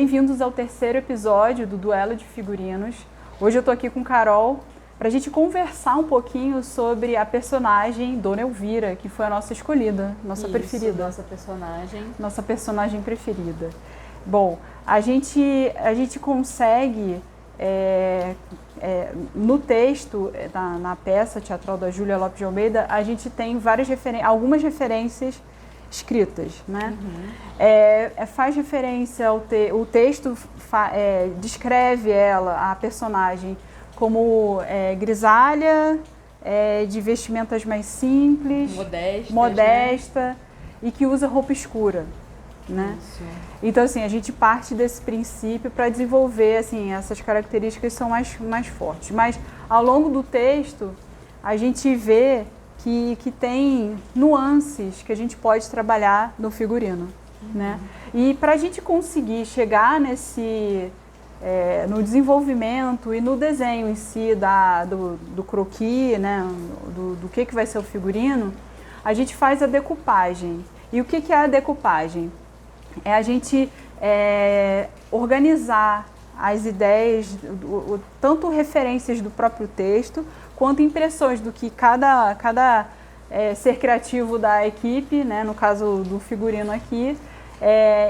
Bem-vindos ao terceiro episódio do Duelo de Figurinos. Hoje eu tô aqui com Carol para a gente conversar um pouquinho sobre a personagem Dona Elvira, que foi a nossa escolhida, nossa preferida. Nossa personagem preferida. Bom, a gente consegue, no texto, na peça teatral da Júlia Lopes de Almeida, a gente tem algumas referências escritas, né? Faz referência o texto descreve ela, a personagem, como grisalha, de vestimentas mais simples, modesta, né? E que usa roupa escura, né? Isso. Então, assim, a gente parte desse princípio para desenvolver, assim, essas características são mais fortes. Mas, ao longo do texto, a gente vê que tem nuances que a gente pode trabalhar no figurino, né? E para a gente conseguir chegar no desenvolvimento e no desenho em si do croquis, né? do que vai ser o figurino, a gente faz a decupagem. E o que é a decupagem? É a gente organizar as ideias, tanto referências do próprio texto, quanto impressões do que cada ser criativo da equipe, né, no caso do figurino aqui,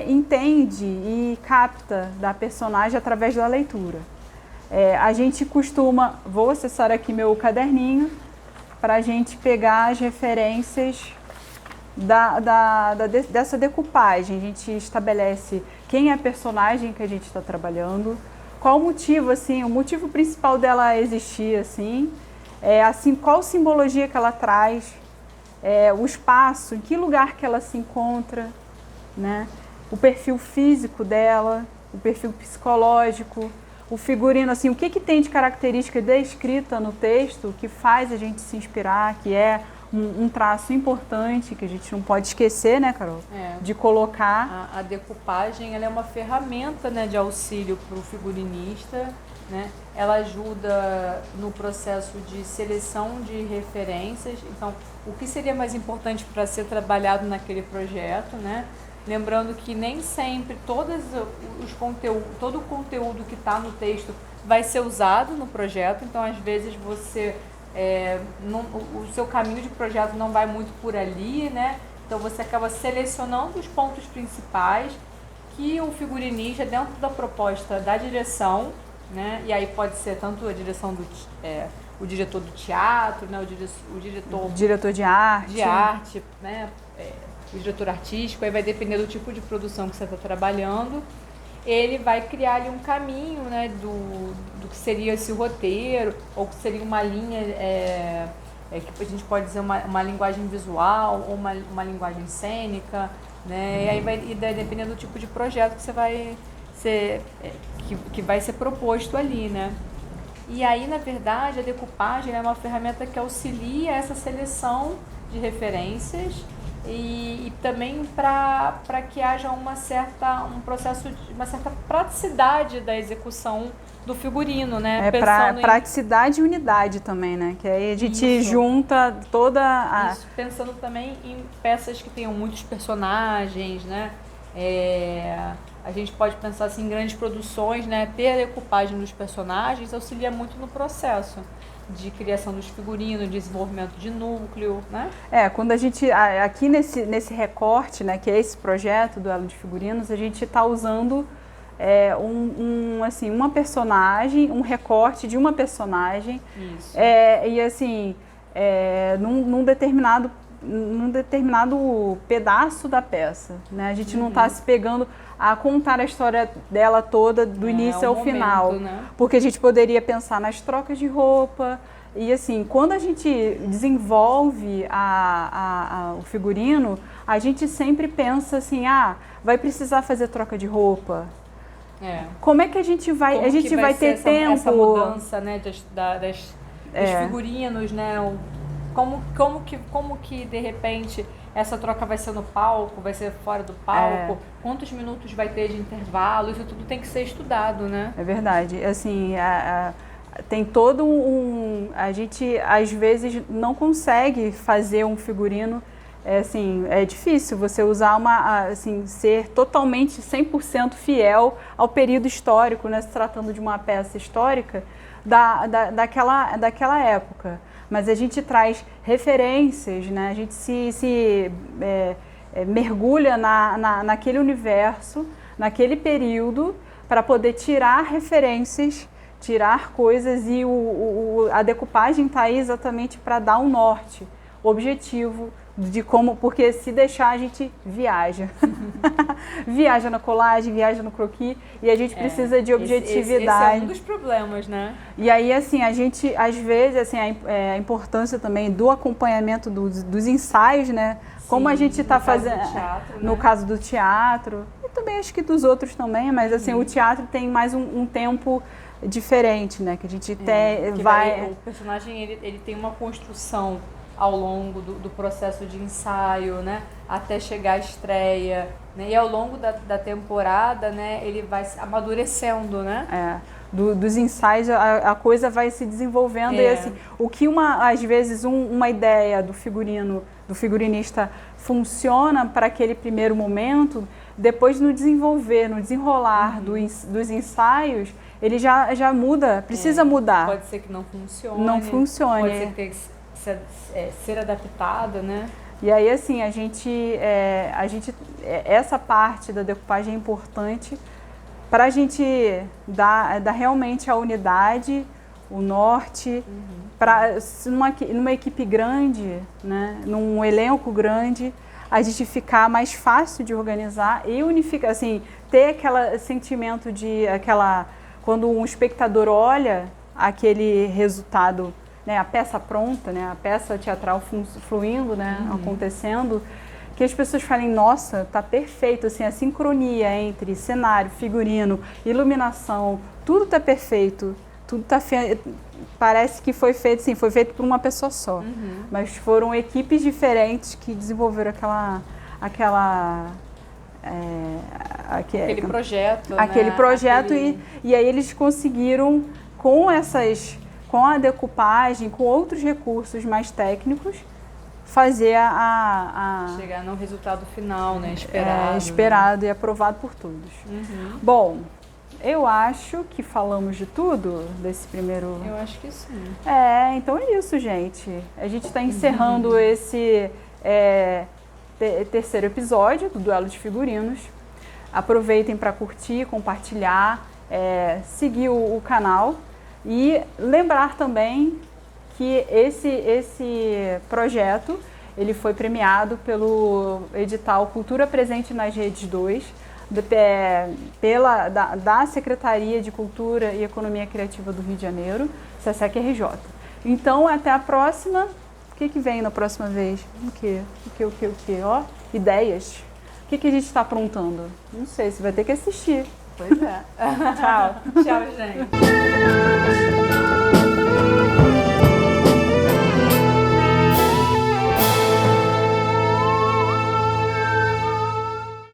entende e capta da personagem através da leitura. A gente costuma, vou acessar aqui meu caderninho, para a gente pegar as referências dessa decupagem. A gente estabelece quem é a personagem que a gente está trabalhando, qual o motivo, assim, o motivo principal dela existir, assim, qual simbologia que ela traz, o espaço, em que lugar que ela se encontra, né? O perfil físico dela, o perfil psicológico, o figurino, assim, o que tem de característica descrita no texto que faz a gente se inspirar, que é um traço importante que a gente não pode esquecer, né, Carol? De colocar. A decupagem, ela é uma ferramenta, né, de auxílio para o figurinista, né? Ela ajuda no processo de seleção de referências. Então, o que seria mais importante para ser trabalhado naquele projeto, né? Lembrando que nem sempre todo o conteúdo que está no texto vai ser usado no projeto. Então, às vezes, o seu caminho de projeto não vai muito por ali, né? Então, você acaba selecionando os pontos principais que o figurinista, dentro da proposta da direção, né? E aí pode ser tanto a direção o diretor do teatro, né? O diretor de arte, né? O diretor artístico, aí vai depender do tipo de produção que você está trabalhando. Ele vai criar ali um caminho, né? Do que seria esse roteiro, ou que seria uma linha que a gente pode dizer uma linguagem visual ou uma linguagem cênica, né? E aí vai dependendo do tipo de projeto que você vai que vai ser proposto ali, né? E aí, na verdade, a decupagem é uma ferramenta que auxilia essa seleção de referências e também para que haja uma certa praticidade da execução do figurino, né? Praticidade e unidade também, né? Que aí a gente junta toda a... Isso, pensando também em peças que tenham muitos personagens, né? A gente pode pensar assim, em grandes produções, né? Ter a decupagem dos personagens auxilia muito no processo de criação dos figurinos, desenvolvimento de núcleo, né? Quando a gente, aqui nesse recorte, né, que é esse projeto do Duelo de Figurinos, a gente está usando uma personagem, um recorte de uma personagem. Isso. E assim, num determinado pedaço da peça, né? A gente não está se pegando a contar a história dela toda do início ao final, né? Porque a gente poderia pensar nas trocas de roupa e assim, quando a gente desenvolve o figurino, a gente sempre pensa assim, vai precisar fazer troca de roupa. Como é que a gente vai ter tempo? Essa mudança, né, dos figurinos, né? Como que de repente essa troca vai ser no palco, vai ser fora do palco, quantos minutos vai ter de intervalo, isso tudo tem que ser estudado, né? É verdade, assim, tem todo a gente às vezes não consegue fazer um figurino assim, é difícil você usar assim, ser totalmente 100% fiel ao período histórico, né, se tratando de uma peça histórica daquela época. Mas a gente traz referências, né, a gente mergulha naquele universo, naquele período, para poder tirar referências, tirar coisas, e a decupagem está aí exatamente para dar um norte, objetivo de como, porque se deixar a gente viaja. Viaja na colagem, viaja no croquis, e a gente precisa de objetividade. Esse é um dos problemas, né? E aí, assim, a gente, às vezes, assim, a importância também do acompanhamento dos ensaios, né? Sim, como a gente está fazendo no caso do teatro, e também acho que dos outros também, mas assim, o teatro tem mais um tempo diferente, né? Que a gente o personagem ele tem uma construção ao longo do processo de ensaio, né, até chegar à estreia, né, e ao longo da temporada, né, ele vai amadurecendo, né? Dos ensaios a coisa vai se desenvolvendo, e assim, o que às vezes uma ideia do figurinista funciona para aquele primeiro momento, depois no desenrolar dos ensaios, ele já muda, precisa mudar. Pode ser que não funcione. Não funcione. Pode ser que tenha que ser adaptada, né? E aí, assim, essa parte da decupagem é importante para a gente dar realmente a unidade, o norte, para numa equipe grande, né, num elenco grande, a gente ficar mais fácil de organizar e unificar, assim, ter aquele sentimento quando um espectador olha aquele resultado, né, a peça pronta, né, a peça teatral fluindo, né, acontecendo, que as pessoas falem, nossa, tá perfeito, assim, a sincronia entre cenário, figurino, iluminação, tudo tá perfeito, tudo tá parece que foi feito, sim, foi feito por uma pessoa só, mas foram equipes diferentes que desenvolveram aquele projeto, aquele né? projeto. E aí eles conseguiram, com a decupagem, com outros recursos mais técnicos, fazer chegar no resultado final, né? Esperado, né? E aprovado por todos. Bom, eu acho que falamos de tudo desse primeiro... Eu acho que sim. Então é isso, gente. A gente está encerrando esse terceiro episódio do Duelo de Figurinos. Aproveitem para curtir, compartilhar, seguir o canal. E lembrar também que esse projeto ele foi premiado pelo edital Cultura Presente nas Redes 2, da Secretaria de Cultura e Economia Criativa do Rio de Janeiro, SESC-RJ. Então, até a próxima. O que vem na próxima vez? O quê? Ó, ideias. O que a gente está aprontando? Não sei, você vai ter que assistir. Pois é. Tchau. Tchau, gente.